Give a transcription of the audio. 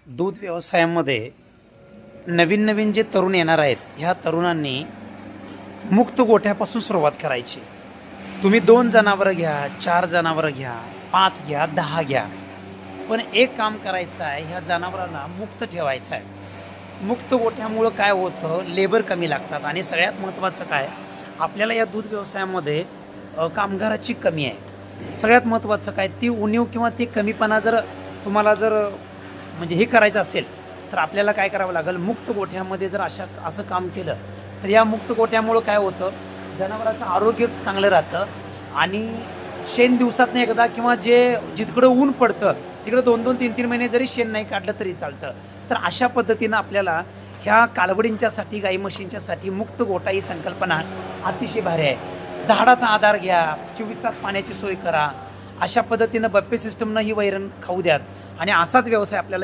दूध व्यवसायामध्ये नवीन नवीन जे तरुण येणार आहेत, ह्या तरुणांनी मुक्त गोठ्यापासून सुरुवात करायची. तुम्ही 2 जनावरं घ्या, 4 जनावरं घ्या, 5 घ्या, 10 घ्या. पण एक काम करायचं आहे, ह्या जनावरांना मुक्त ठेवायचं आहे. मुक्त गोठ्यामुळं काय होतं, लेबर कमी लागतात आणि सगळ्यात महत्त्वाचं काय, आपल्याला या दूध व्यवसायामध्ये कामगाराची कमी आहे. सगळ्यात महत्त्वाचं काय, ती उणीव किंवा ती कमीपणा जर तुम्हाला म्हणजे हे करायचं असेल, तर आपल्याला काय करावं लागेल, मुक्त गोठ्यामध्ये जर असं काम केलं तर या मुक्त गोठ्यामुळं काय होतं, जनावरांचं आरोग्य चांगलं राहतं आणि शेण दिवसातनं एकदा किंवा जिकडं ऊन पडतं तिकडं 2-2, 3-3 महिने जरी शेण नाही काढलं तरी चालतं. तर अशा पद्धतीनं आपल्याला ह्या कालवडींच्यासाठी, गाई म्हशींच्यासाठी मुक्त गोठा ही संकल्पना अतिशय भारी आहे. झाडाचा आधार घ्या, 24 तास पाण्याची सोय करा. अशा पद्धतीनं बफे सिस्टमनं ही वैरण खाऊ द्यात आणि असाच व्यवसाय आपल्याला